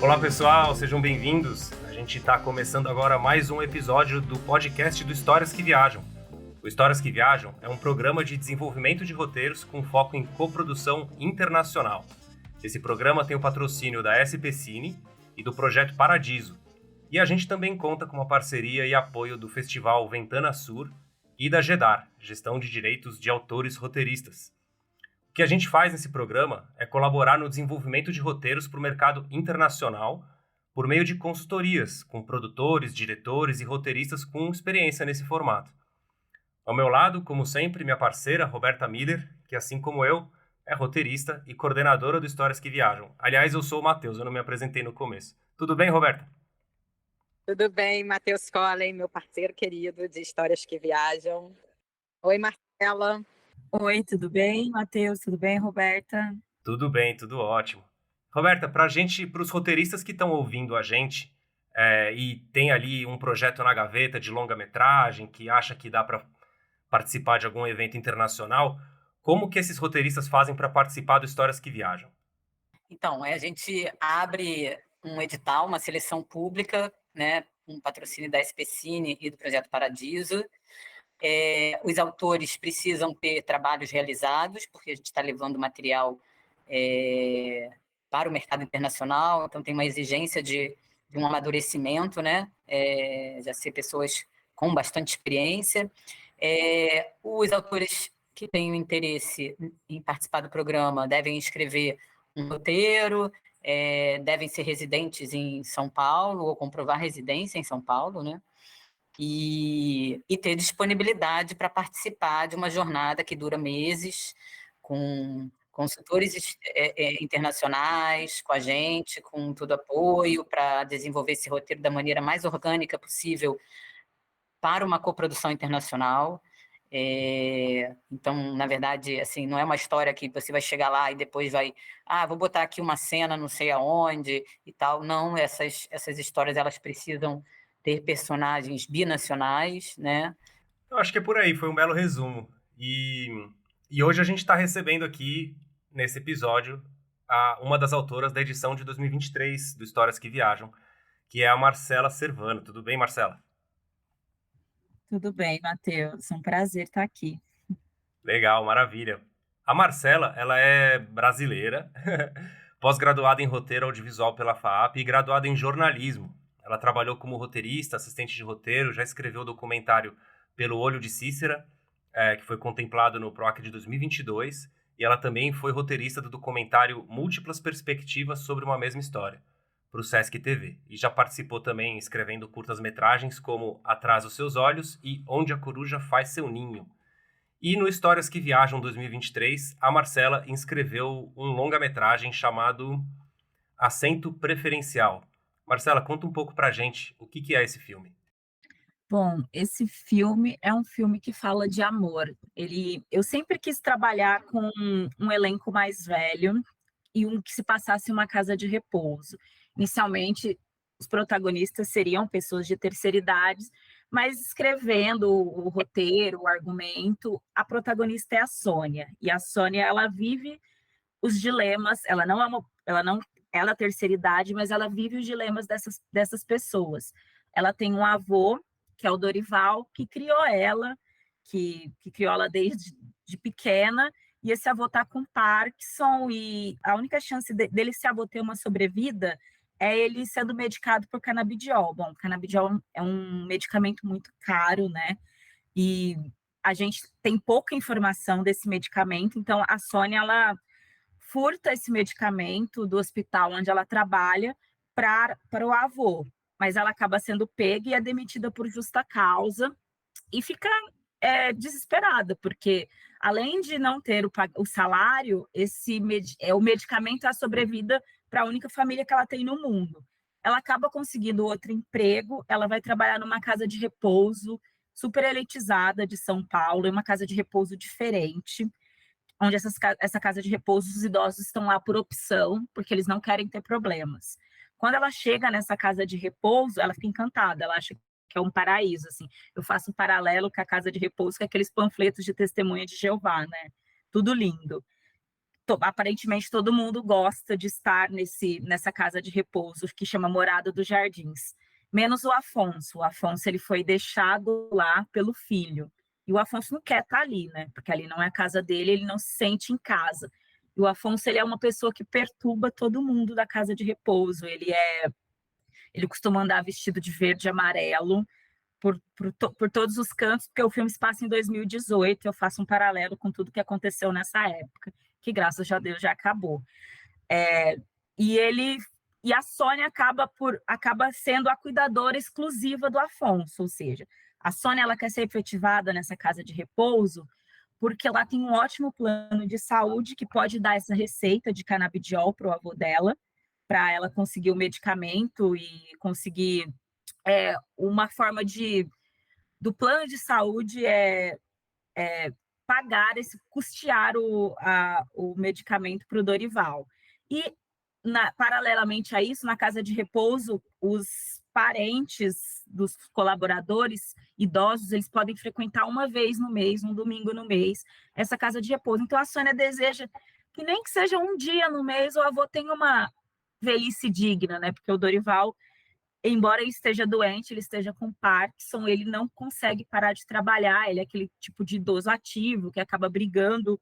Olá pessoal, sejam bem-vindos. A gente está começando agora mais um episódio do podcast do Histórias que Viajam. O Histórias que Viajam é um programa de desenvolvimento de roteiros com foco em coprodução internacional. Esse programa tem o patrocínio da SP Cine e do Projeto Paradiso. E a gente também conta com uma parceria e apoio do Festival Ventana Sur e da GEDAR, Gestão de Direitos de Autores Roteiristas. O que a gente faz nesse programa é colaborar no desenvolvimento de roteiros para o mercado internacional por meio de consultorias com produtores, diretores e roteiristas com experiência nesse formato. Ao meu lado, como sempre, minha parceira Roberta Miller, que assim como eu, é roteirista e coordenadora do Histórias que Viajam. Aliás, eu sou o Matheus, eu não me apresentei no começo. Tudo bem, Roberta? Tudo bem, Matheus Collen, meu parceiro querido de Histórias que Viajam. Oi, Marcela. Oi, tudo bem, Matheus? Tudo bem, Roberta? Tudo bem, tudo ótimo. Roberta, para os roteiristas que estão ouvindo a gente e tem ali um projeto na gaveta de longa-metragem, que acha que dá para participar de algum evento internacional, como que esses roteiristas fazem para participar do Histórias que Viajam? Então, a gente abre um edital, uma seleção pública, né, com patrocínio da SP Cine e do Projeto Paradiso. Os autores precisam ter trabalhos realizados, porque a gente está levando material para o mercado internacional, então tem uma exigência de um amadurecimento, né? Já ser pessoas com bastante experiência. Os autores que têm o interesse em participar do programa devem escrever um roteiro, devem ser residentes em São Paulo ou comprovar residência em São Paulo, né? E ter disponibilidade para participar de uma jornada que dura meses, com consultores internacionais, com a gente, com todo apoio para desenvolver esse roteiro da maneira mais orgânica possível para uma coprodução internacional. Então, na verdade, assim, não é uma história que você vai chegar lá e depois vai, vou botar aqui uma cena não sei aonde e tal. Não, essas histórias elas precisam ter personagens binacionais, né? Eu acho que é por aí, foi um belo resumo. E hoje a gente está recebendo aqui, nesse episódio, uma das autoras da edição de 2023 do Histórias que Viajam, que é a Marcela Servano. Tudo bem, Marcela? Tudo bem, Matheus? É um prazer estar aqui. Legal, maravilha. A Marcela, ela é brasileira, pós-graduada em roteiro audiovisual pela FAAP e graduada em jornalismo. Ela trabalhou como roteirista, assistente de roteiro, já escreveu o documentário Pelo Olho de Cícera, que foi contemplado no PROAC de 2022, e ela também foi roteirista do documentário Múltiplas Perspectivas sobre uma Mesma História, para o Sesc TV, e já participou também escrevendo curtas-metragens como Atrás os Seus Olhos e Onde a Coruja Faz Seu Ninho. E no Histórias que Viajam 2023, a Marcela inscreveu um longa-metragem chamado Assento Preferencial. Marcela, conta um pouco pra gente o que é esse filme. Bom, esse filme é um filme que fala de amor. Eu sempre quis trabalhar com um elenco mais velho e um que se passasse em uma casa de repouso. Inicialmente, os protagonistas seriam pessoas de terceira idade, mas escrevendo o roteiro, o argumento, a protagonista é a Sônia. E a Sônia, ela vive os dilemas, ela é terceira idade, mas ela vive os dilemas dessas pessoas. Ela tem um avô, que é o Dorival, que criou ela, que criou ela desde de pequena, e esse avô está com Parkinson, e a única chance dele, esse avô ter uma sobrevida, é ele sendo medicado por canabidiol. Bom, canabidiol é um medicamento muito caro, né? E a gente tem pouca informação desse medicamento, então a Sônia, ela furta esse medicamento do hospital onde ela trabalha para o avô, mas ela acaba sendo pega e é demitida por justa causa e fica desesperada, porque além de não ter o salário, o medicamento é a sobrevida para a única família que ela tem no mundo. Ela acaba conseguindo outro emprego, ela vai trabalhar numa casa de repouso super elitizada de São Paulo, é uma casa de repouso diferente, onde essa casa de repouso, os idosos estão lá por opção, porque eles não querem ter problemas. Quando ela chega nessa casa de repouso, ela fica encantada, ela acha que é um paraíso, assim. Eu faço um paralelo com a casa de repouso, com aqueles panfletos de testemunha de Jeová, né? Tudo lindo. aparentemente todo mundo gosta de estar nessa casa de repouso que chama Morada dos Jardins, menos o Afonso. O Afonso ele foi deixado lá pelo filho. E o Afonso não quer estar ali, né? Porque ali não é a casa dele, ele não se sente em casa. E o Afonso ele é uma pessoa que perturba todo mundo da casa de repouso. Ele costuma andar vestido de verde e amarelo por todos os cantos, porque o filme se passa em 2018. Eu faço um paralelo com tudo que aconteceu nessa época, que graças a Deus já acabou. E a Sônia acaba sendo a cuidadora exclusiva do Afonso, ou seja, a Sônia ela quer ser efetivada nessa casa de repouso porque ela tem um ótimo plano de saúde que pode dar essa receita de canabidiol para o avô dela, para ela conseguir o medicamento e conseguir uma forma do plano de saúde pagar, custear o medicamento para o Dorival. E, paralelamente a isso, na casa de repouso, os parentes dos colaboradores idosos, eles podem frequentar uma vez no mês, um domingo no mês, essa casa de repouso. Então, a Sônia deseja que nem que seja um dia no mês, o avô tenha uma velhice digna, né? Porque o Dorival, embora ele esteja doente, ele esteja com Parkinson, ele não consegue parar de trabalhar, ele é aquele tipo de idoso ativo que acaba brigando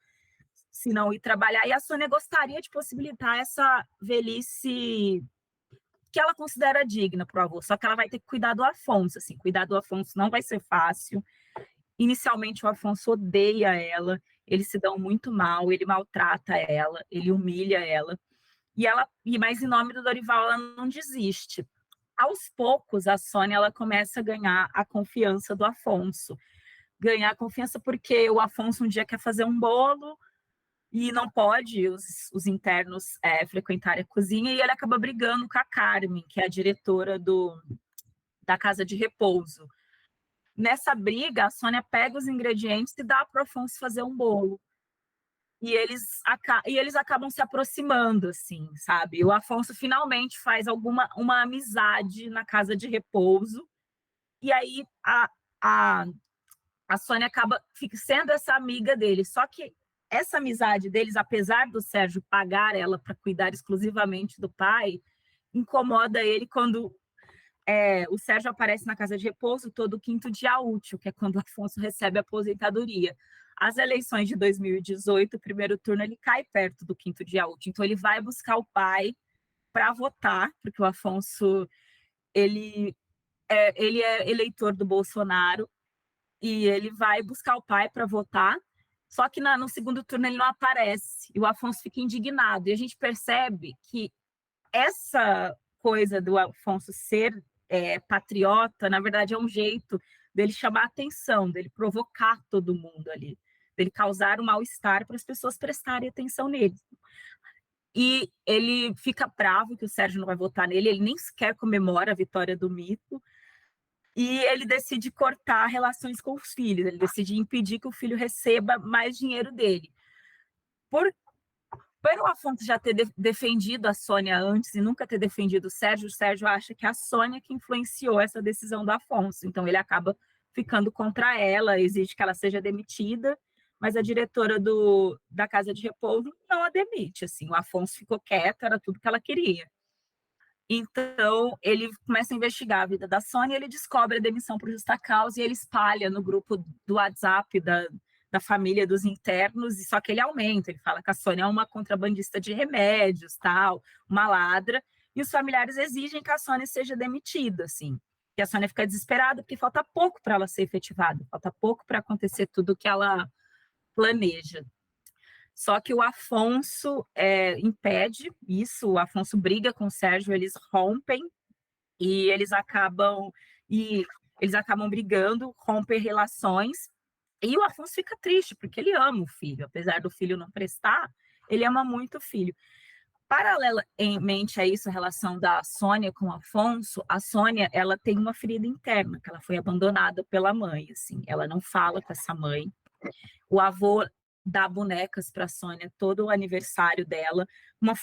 se não ir trabalhar, e a Sônia gostaria de possibilitar essa velhice que ela considera digna para o avô, só que ela vai ter que cuidar do Afonso, assim, cuidar do Afonso não vai ser fácil. Inicialmente o Afonso odeia ela, eles se dão muito mal, ele maltrata ela, ele humilha ela, mas em nome do Dorival ela não desiste. Aos poucos, a Sônia ela começa a ganhar a confiança do Afonso. Ganhar a confiança porque o Afonso um dia quer fazer um bolo e não pode os internos frequentarem a cozinha, e ele acaba brigando com a Carmen, que é a diretora da casa de repouso. Nessa briga, a Sônia pega os ingredientes e dá para o Afonso fazer um bolo. E eles acabam se aproximando, assim, sabe? O Afonso finalmente faz uma amizade na casa de repouso, e aí a Sônia acaba sendo essa amiga dele. Só que essa amizade deles, apesar do Sérgio pagar ela para cuidar exclusivamente do pai, incomoda ele quando o Sérgio aparece na casa de repouso todo quinto dia útil, que é quando o Afonso recebe a aposentadoria. As eleições de 2018, o primeiro turno, ele cai perto do quinto dia útil. Então, ele vai buscar o pai para votar, porque o Afonso ele é eleitor do Bolsonaro, e ele vai buscar o pai para votar, só que no segundo turno ele não aparece, e o Afonso fica indignado. E a gente percebe que essa coisa do Afonso ser patriota, na verdade, é um jeito dele chamar a atenção, dele provocar todo mundo ali, dele causar um mal-estar para as pessoas prestarem atenção nele. E ele fica bravo que o Sérgio não vai votar nele, ele nem sequer comemora a vitória do Mito, e ele decide cortar relações com os filhos, ele decide impedir que o filho receba mais dinheiro dele. Pelo Afonso já ter defendido a Sônia antes e nunca ter defendido o Sérgio acha que é a Sônia que influenciou essa decisão do Afonso. Então, ele acaba ficando contra ela, exige que ela seja demitida, mas a diretora da casa de repouso não a demite. Assim, o Afonso ficou quieto, era tudo que ela queria. Então, ele começa a investigar a vida da Sônia, ele descobre a demissão por justa causa e ele espalha no grupo do WhatsApp da família dos internos, e só que ele aumenta, ele fala que a Sônia é uma contrabandista de remédios, tal, uma ladra, e os familiares exigem que a Sônia seja demitida, assim. E a Sônia fica desesperada porque falta pouco para ela ser efetivada, falta pouco para acontecer tudo que ela planeja. Só que o Afonso impede isso, o Afonso briga com o Sérgio, eles rompem e eles acabam brigando, rompem relações, e o Afonso fica triste, porque ele ama o filho, apesar do filho não prestar, ele ama muito o filho. Paralelamente a isso, a relação da Sônia com o Afonso, a Sônia, ela tem uma ferida interna, que ela foi abandonada pela mãe, assim, ela não fala com essa mãe. O avô dá bonecas para a Sônia todo o aniversário dela,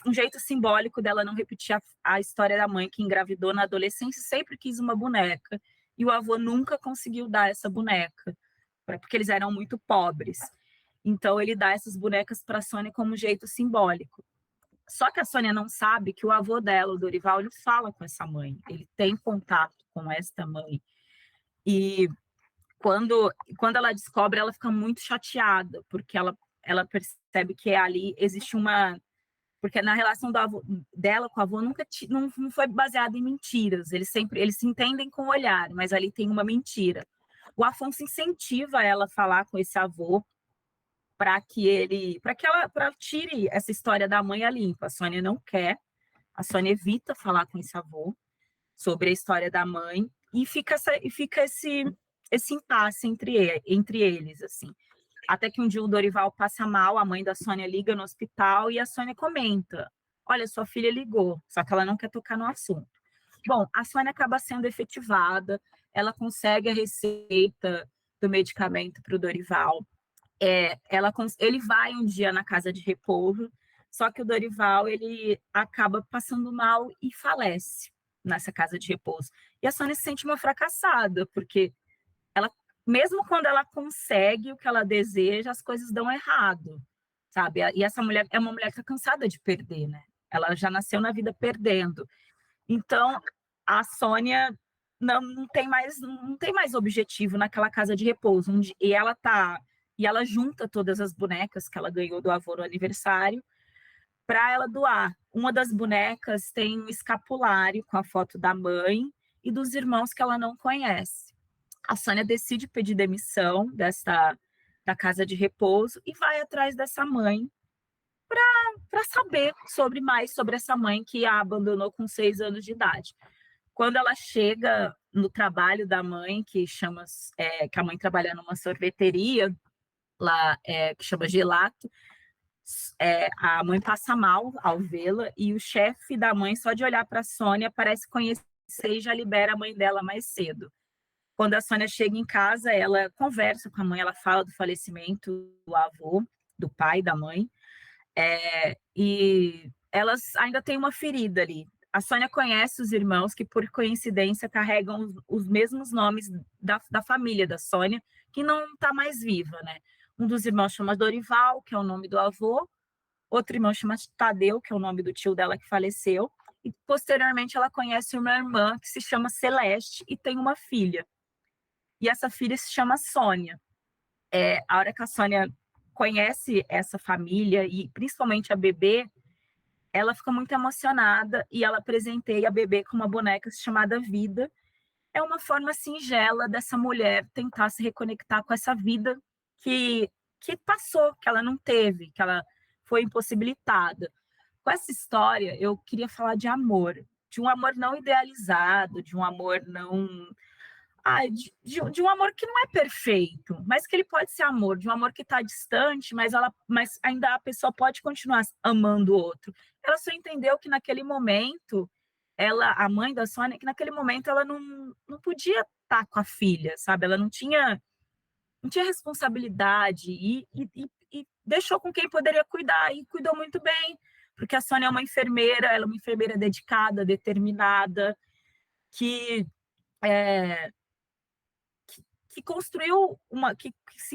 um jeito simbólico dela não repetir a história da mãe que engravidou na adolescência e sempre quis uma boneca, e o avô nunca conseguiu dar essa boneca, porque eles eram muito pobres. Então ele dá essas bonecas para a Sônia como um jeito simbólico. Só que a Sônia não sabe que o avô dela, o Dorival, ele fala com essa mãe, ele tem contato com esta mãe. E quando ela descobre, ela fica muito chateada, porque ela percebe que ali existe uma... Porque na relação dela com o avô não foi baseada em mentiras, eles se entendem com o olhar, mas ali tem uma mentira. O Afonso incentiva ela a falar com esse avô para que ela tire essa história da mãe a limpo. A Sônia não quer, a Sônia evita falar com esse avô sobre a história da mãe, e fica esse impasse entre eles, assim. Até que um dia o Dorival passa mal, a mãe da Sônia liga no hospital e a Sônia comenta: olha, sua filha ligou, só que ela não quer tocar no assunto. Bom, a Sônia acaba sendo efetivada, ela consegue a receita do medicamento para o Dorival. Ele vai um dia na casa de repouso, só que o Dorival ele acaba passando mal e falece nessa casa de repouso. E a Sônia se sente uma fracassada, porque mesmo quando ela consegue o que ela deseja, as coisas dão errado, sabe? E essa mulher é uma mulher que está cansada de perder, né? Ela já nasceu na vida perdendo. Então, a Sônia não tem mais objetivo naquela casa de repouso, e ela junta todas as bonecas que ela ganhou do avô no aniversário para ela doar. Uma das bonecas tem um escapulário com a foto da mãe e dos irmãos que ela não conhece. A Sônia decide pedir demissão da casa de repouso e vai atrás dessa mãe para saber mais sobre essa mãe que a abandonou com 6 anos de idade. Quando ela chega no trabalho da mãe, que a mãe trabalha numa sorveteria lá, que chama Gelato, a mãe passa mal ao vê-la, e o chefe da mãe, só de olhar para a Sônia, parece conhecer e já libera a mãe dela mais cedo. Quando a Sônia chega em casa, ela conversa com a mãe, ela fala do falecimento do avô, do pai, da mãe, e elas ainda têm uma ferida ali. A Sônia conhece os irmãos que, por coincidência, carregam os mesmos nomes da família da Sônia, que não está mais viva, né? Um dos irmãos chama Dorival, que é o nome do avô, outro irmão chama Tadeu, que é o nome do tio dela que faleceu, e posteriormente ela conhece uma irmã que se chama Celeste e tem uma filha. E essa filha se chama Sônia. A hora que a Sônia conhece essa família, e principalmente a bebê, ela fica muito emocionada e ela presenteia a bebê com uma boneca chamada Vida. É uma forma singela dessa mulher tentar se reconectar com essa vida que passou, que ela não teve, que ela foi impossibilitada. Com essa história, eu queria falar de amor, de um amor não idealizado, de um amor não... de um amor que não é perfeito, mas que ele pode ser amor, de um amor que está distante, mas ainda a pessoa pode continuar amando o outro. Ela só entendeu que naquele momento, a mãe da Sônia, que naquele momento ela não podia estar com a filha, sabe? Ela não tinha responsabilidade e deixou com quem poderia cuidar, e cuidou muito bem, porque a Sônia é uma enfermeira, ela é uma enfermeira dedicada, determinada, que construiu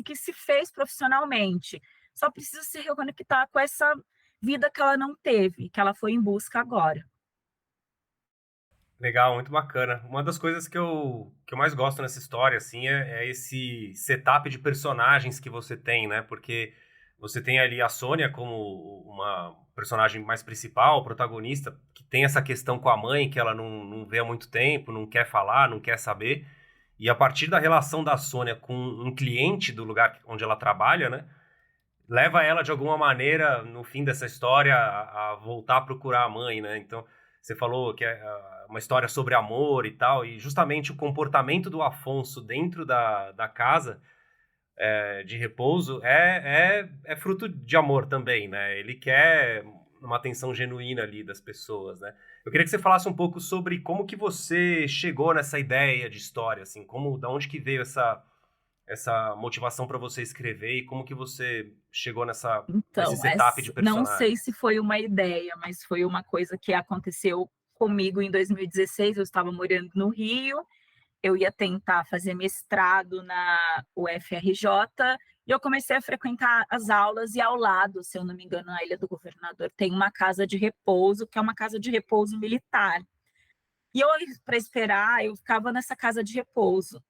que se fez profissionalmente. Só precisa se reconectar com essa vida que ela não teve, que ela foi em busca agora. Legal, muito bacana. Uma das coisas que eu mais gosto nessa história, assim, é esse setup de personagens que você tem, né? Porque você tem ali a Sônia como uma personagem mais principal, protagonista, que tem essa questão com a mãe, que ela não vê há muito tempo, não quer falar, não quer saber. E a partir da relação da Sônia com um cliente do lugar onde ela trabalha, né? Leva ela, de alguma maneira, no fim dessa história, a voltar a procurar a mãe, né? Então, você falou que é uma história sobre amor e tal, e justamente o comportamento do Afonso dentro da casa de repouso é fruto de amor também, né? Ele quer uma atenção genuína ali das pessoas, né? Eu queria que você falasse um pouco sobre como que você chegou nessa ideia de história, assim, da onde que veio essa motivação para você escrever e como que você chegou nesse setup de personagem. Não sei se foi uma ideia, mas foi uma coisa que aconteceu comigo em 2016. Eu estava morando no Rio, eu ia tentar fazer mestrado na UFRJ E eu comecei a frequentar as aulas, e ao lado, se eu não me engano, na Ilha do Governador, tem uma casa de repouso, que é uma casa de repouso militar. E eu, para esperar, eu ficava nessa casa de repouso.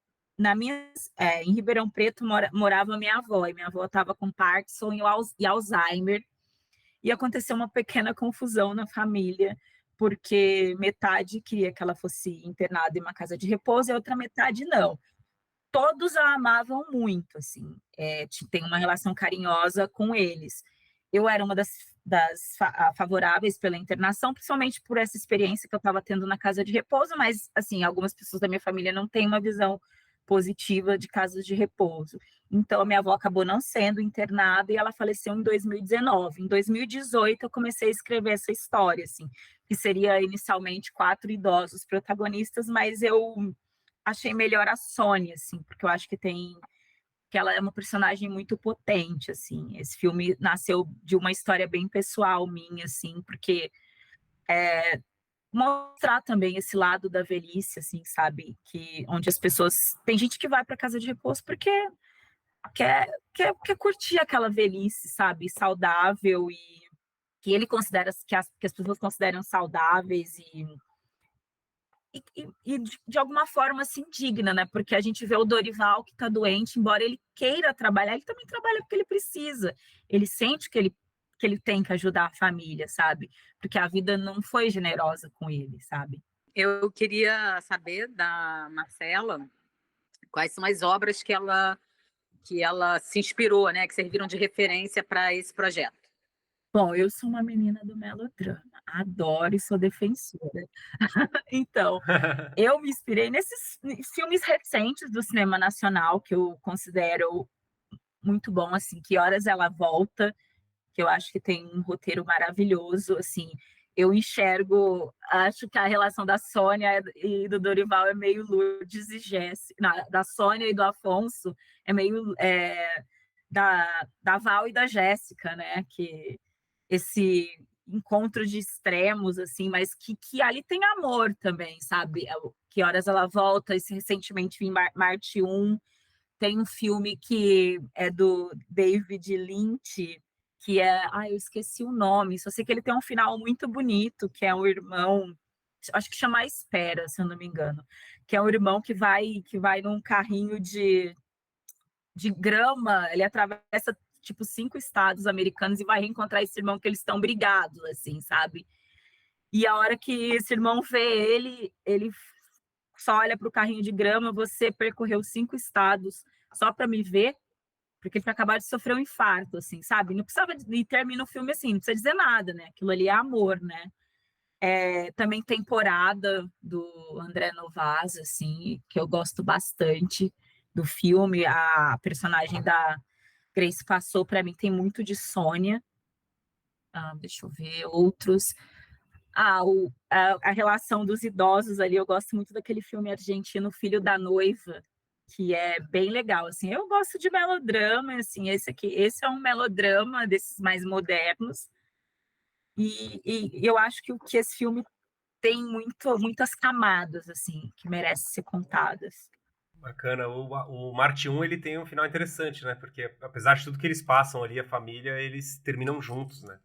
Em Ribeirão Preto morava minha avó, e minha avó estava com Parkinson e Alzheimer, e aconteceu uma pequena confusão na família, porque metade queria que ela fosse internada em uma casa de repouso e a outra metade não. Todos a amavam muito, assim, tem uma relação carinhosa com eles. Eu era uma das favoráveis pela internação, principalmente por essa experiência que eu estava tendo na casa de repouso, mas, assim, algumas pessoas da minha família não têm uma visão positiva de casas de repouso. Então, a minha avó acabou não sendo internada e ela faleceu em 2019. Em 2018, eu comecei a escrever essa história, assim, que seria inicialmente 4 idosos protagonistas, mas eu achei melhor a Sônia, assim, porque eu acho que ela é uma personagem muito potente, assim. Esse filme nasceu de uma história bem pessoal minha, assim, porque mostrar também esse lado da velhice, assim, sabe? Que onde as pessoas tem gente que vai para casa de repouso porque quer curtir aquela velhice, sabe? Saudável e que ele considera que as pessoas consideram saudáveis e de alguma forma assim digna, né? Porque a gente vê o Dorival que está doente, embora ele queira trabalhar, ele também trabalha porque ele precisa. Ele sente que ele tem que ajudar a família, sabe? Porque a vida não foi generosa com ele, sabe? Eu queria saber da Marcela quais são as obras que ela se inspirou, né? Que serviram de referência para esse projeto. Bom, eu sou uma menina do melodrama, adoro e sou defensora. Então, eu me inspirei nesses filmes recentes do cinema nacional, que eu considero muito bom, assim, Que Horas Ela Volta, que eu acho que tem um roteiro maravilhoso, assim, eu enxergo, acho que a relação da Sônia e do Dorival é meio Lourdes e Jéssica, da Sônia e do Afonso é meio da Val e da Jéssica, né, que esse encontro de extremos, assim, mas que ali tem amor também, sabe? Que Horas Ela Volta, esse recentemente vi Marte 1, tem um filme que é do David Lynch, que eu esqueci o nome, só sei que ele tem um final muito bonito, que é um irmão, acho que chama A Espera, se eu não me engano, que é um irmão que vai num carrinho de grama, ele atravessa tipo 5 estados americanos e vai reencontrar esse irmão que eles estão brigados, assim, sabe? E a hora que esse irmão vê ele só olha para o carrinho de grama, você percorreu 5 estados só para me ver, porque ele acabou de sofrer um infarto, assim, sabe? Não precisava, e termina o filme assim, não precisa dizer nada, né? Aquilo ali é amor, né? Também Temporada, do André Novaz, assim, que eu gosto bastante do filme. A personagem da Grace Passou, para mim, tem muito de Sônia. Deixa eu ver outros. A relação dos idosos ali, eu gosto muito daquele filme argentino Filho da Noiva, que é bem legal, assim. Eu gosto de melodrama, assim, esse é um melodrama desses mais modernos, e eu acho que esse filme tem muitas camadas, assim, que merecem ser contadas. Bacana. O Marte 1, ele tem um final interessante, né? Porque apesar de tudo que eles passam ali, a família, eles terminam juntos, né?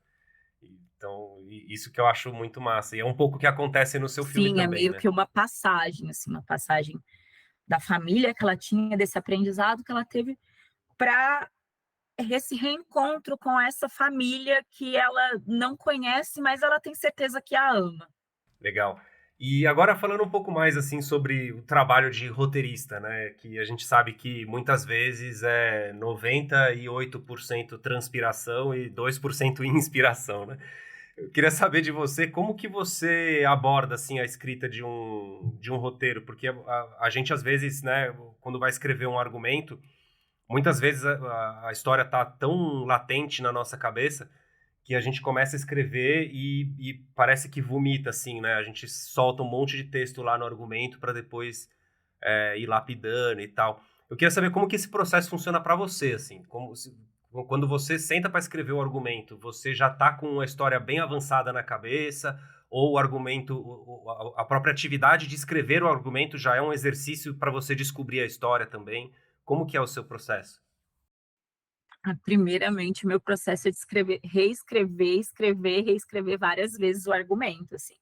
Então, isso que eu acho muito massa. E é um pouco o que acontece no seu filme Sim, é também, meio né? que uma passagem, assim, uma passagem da família que ela tinha, desse aprendizado que ela teve para esse reencontro com essa família que ela não conhece, mas ela tem certeza que a ama. Legal. E agora falando um pouco mais assim sobre o trabalho de roteirista, né? Que a gente sabe que muitas vezes é 98% transpiração e 2% inspiração, né? Eu queria saber de você como que você aborda assim a escrita de um roteiro, porque a gente às vezes, né, quando vai escrever um argumento, muitas vezes a história tá tão latente na nossa cabeça que a gente começa a escrever e parece que vomita, assim, né? A gente solta um monte de texto lá no argumento para depois ir lapidando e tal. Eu queria saber como que esse processo funciona para você, assim. Quando você senta para escrever o argumento, você já tá com uma história bem avançada na cabeça, ou o argumento, a própria atividade de escrever o argumento já é um exercício para você descobrir a história também? Como que é o seu processo? Primeiramente, meu processo é de reescrever várias vezes o argumento, assim.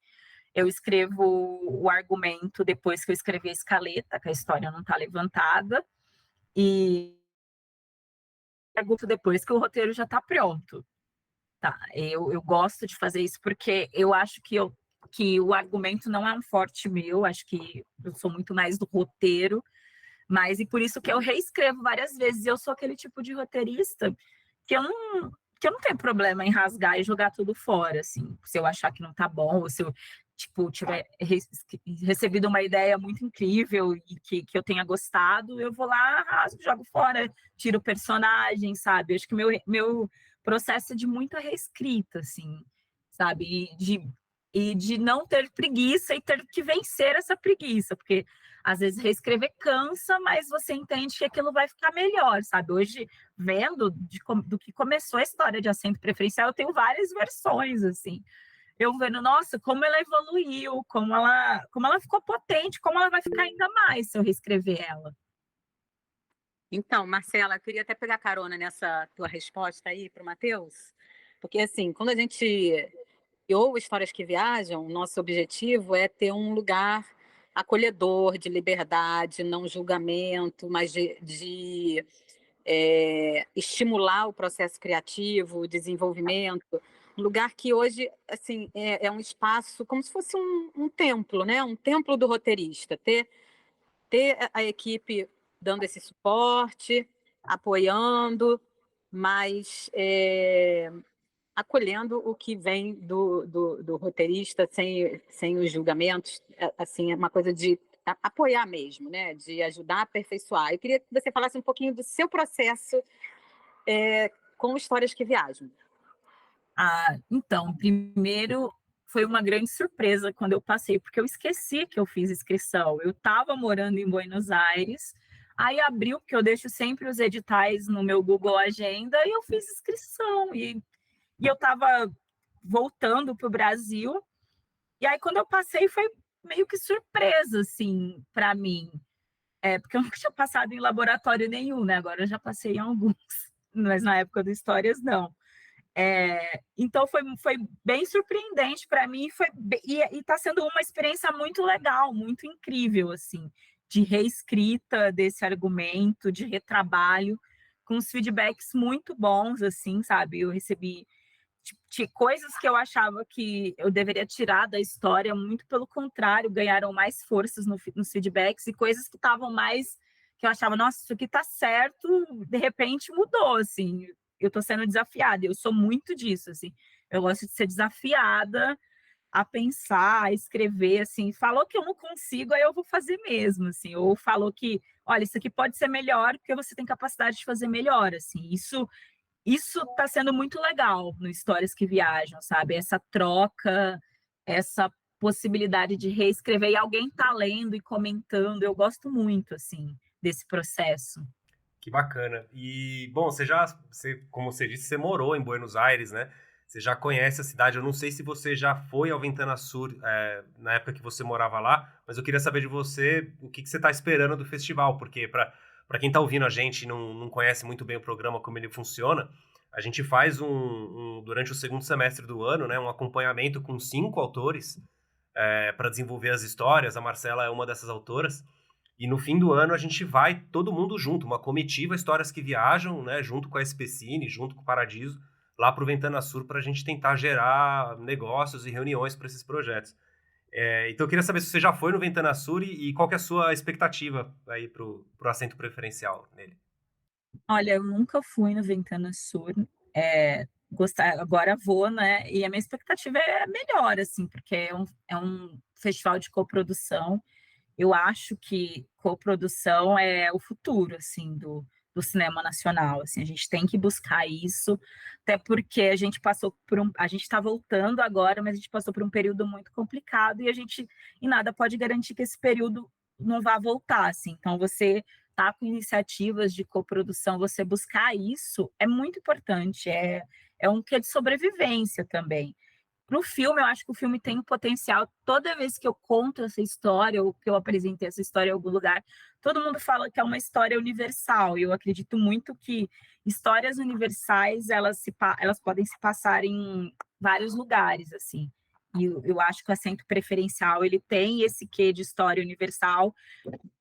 Eu escrevo o argumento depois que eu escrevi a escaleta, que a história não está levantada, e pergunto depois que o roteiro já está pronto. Tá, eu gosto de fazer isso porque eu acho que o argumento não é um forte meu, acho que eu sou muito mais do roteiro, mas e por isso que eu reescrevo várias vezes. Eu sou aquele tipo de roteirista que eu não tenho problema em rasgar e jogar tudo fora, assim, se eu achar que não tá bom, ou se eu tipo tiver recebido uma ideia muito incrível e que eu tenha gostado, eu vou lá, rasgo, jogo fora, tiro o personagem, sabe? Eu acho que meu processo é de muita reescrita, assim, sabe? E de não ter preguiça e ter que vencer essa preguiça, porque às vezes reescrever cansa, mas você entende que aquilo vai ficar melhor, sabe? Hoje, vendo do que começou a história de assento preferencial, eu tenho várias versões, assim. Eu vendo, nossa, como ela evoluiu, como ela ficou potente, como ela vai ficar ainda mais se eu reescrever ela. Então, Marcela, eu queria até pegar carona nessa tua resposta aí para o Matheus, porque assim, quando a gente criou Histórias que Viajam, nosso objetivo é ter um lugar acolhedor, de liberdade, não julgamento, mas de estimular o processo criativo, o desenvolvimento. Um lugar que hoje assim, é um espaço como se fosse um templo, né? Um templo do roteirista. Ter a equipe dando esse suporte, apoiando, mas acolhendo o que vem do roteirista sem os julgamentos, assim, é uma coisa de apoiar mesmo, né? De ajudar a aperfeiçoar. Eu queria que você falasse um pouquinho do seu processo com Histórias que Viajam. Então, primeiro foi uma grande surpresa quando eu passei, porque eu esqueci que eu fiz inscrição. Eu estava morando em Buenos Aires, aí abriu, porque eu deixo sempre os editais no meu Google Agenda, e eu fiz inscrição. E eu estava voltando para o Brasil, e aí quando eu passei foi meio que surpresa, assim, para mim. Porque eu nunca tinha passado em laboratório nenhum, né? Agora eu já passei em alguns, mas na época do Histórias, não. Então foi bem surpreendente para mim e está sendo uma experiência muito legal, muito incrível, assim, de reescrita desse argumento, de retrabalho, com os feedbacks muito bons, assim, sabe? Eu recebi coisas que eu achava que eu deveria tirar da história, muito pelo contrário, ganharam mais forças nos feedbacks, e coisas que estavam mais, que eu achava, nossa, isso aqui tá certo, de repente mudou, assim, eu tô sendo desafiada, eu sou muito disso, assim, eu gosto de ser desafiada a pensar, a escrever, assim, falou que eu não consigo, aí eu vou fazer mesmo, assim, ou falou que, olha, isso aqui pode ser melhor, porque você tem capacidade de fazer melhor, assim, isso está sendo muito legal no Histórias que Viajam, sabe? Essa troca, essa possibilidade de reescrever e alguém tá lendo e comentando. Eu gosto muito, assim, desse processo. Que bacana. E, bom, como você disse, você morou em Buenos Aires, né? Você já conhece a cidade. Eu não sei se você já foi ao Ventana Sur na época que você morava lá, mas eu queria saber de você o que você está esperando do festival, porque para quem está ouvindo a gente e não conhece muito bem o programa, como ele funciona, a gente faz durante o segundo semestre do ano, né, um acompanhamento com 5 autores para desenvolver as histórias. A Marcela é uma dessas autoras. E no fim do ano a gente vai todo mundo junto, uma comitiva Histórias que Viajam, né, junto com a SPCine, junto com o Paradiso, lá para o Ventana Sur, para a gente tentar gerar negócios e reuniões para esses projetos. Então eu queria saber se você já foi no Ventana Sur e qual que é a sua expectativa aí para o assento preferencial nele. Olha, eu nunca fui no Ventana Sur, agora vou, né? E a minha expectativa é melhor, assim, porque é um festival de coprodução. Eu acho que coprodução é o futuro, assim, do cinema nacional, assim, a gente tem que buscar isso, até porque a gente passou a gente está voltando agora, mas a gente passou por um período muito complicado e a gente, em nada pode garantir que esse período não vá voltar, assim, então você tá com iniciativas de coprodução, você buscar isso é muito importante, é um quê de sobrevivência também. no filme, eu acho que o filme tem um potencial. Toda vez que eu conto essa história, ou que eu apresentei essa história em algum lugar, todo mundo fala que é uma história universal. E eu acredito muito que histórias universais, elas podem se passar em vários lugares, assim. E eu acho que o Assento Preferencial, ele tem esse quê de história universal,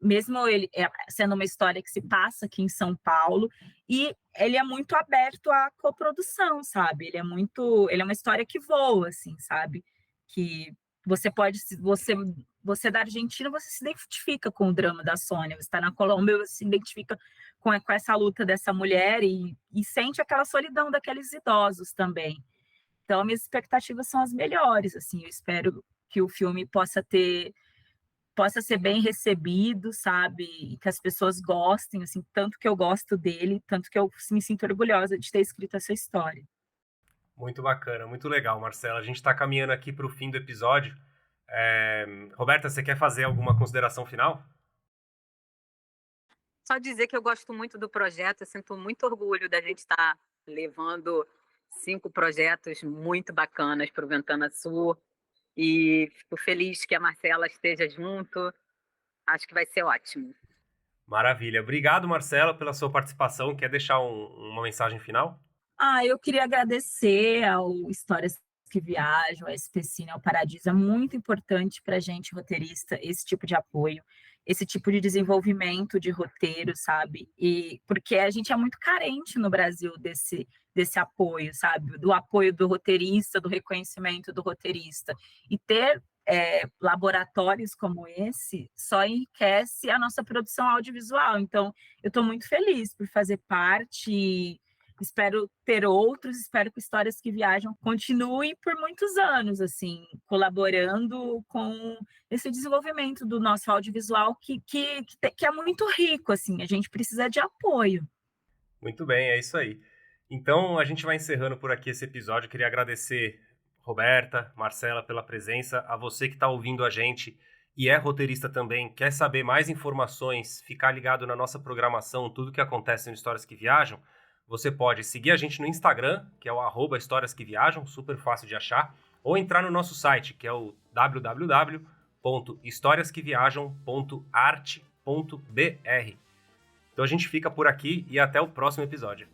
mesmo ele sendo uma história que se passa aqui em São Paulo, e ele é muito aberto à coprodução, sabe? Ele é uma história que voa, assim, sabe? Que você pode, você da Argentina, você se identifica com o drama da Sônia, você está na Colômbia, você se identifica com essa luta dessa mulher e sente aquela solidão daqueles idosos também. Então, minhas expectativas são as melhores, assim, eu espero que o filme possa ser bem recebido, sabe? E que as pessoas gostem, assim, tanto que eu gosto dele, tanto que eu me sinto orgulhosa de ter escrito essa história. Muito bacana, muito legal, Marcela. A gente está caminhando aqui para o fim do episódio. Roberta, você quer fazer alguma consideração final? Só dizer que eu gosto muito do projeto, eu sinto muito orgulho da gente estar levando 5 projetos muito bacanas para o Ventana Sul, e fico feliz que a Marcela esteja junto, acho que vai ser ótimo. Maravilha. Obrigado, Marcela, pela sua participação. Quer deixar uma mensagem final? Eu queria agradecer ao Histórias que Viajam, ao SPCine, ao Paradiso. É muito importante para a gente, roteirista, esse tipo de apoio, esse tipo de desenvolvimento de roteiro, sabe? E porque a gente é muito carente no Brasil desse apoio, sabe? Do apoio do roteirista, do reconhecimento do roteirista. E ter laboratórios como esse só enriquece a nossa produção audiovisual. Então, eu estou muito feliz por fazer parte. Espero ter outros, espero que Histórias que Viajam continue por muitos anos, assim, colaborando com esse desenvolvimento do nosso audiovisual que é muito rico, assim, a gente precisa de apoio. Muito bem, é isso aí. Então, a gente vai encerrando por aqui esse episódio. Queria agradecer Roberta, Marcela, pela presença, a você que está ouvindo a gente e é roteirista também, quer saber mais informações, ficar ligado na nossa programação, tudo que acontece no Histórias que Viajam, você pode seguir a gente no Instagram, que é o @Histórias que Viajam, super fácil de achar, ou entrar no nosso site, que é o www.historiasqueviajam.arte.br. Então a gente fica por aqui e até o próximo episódio.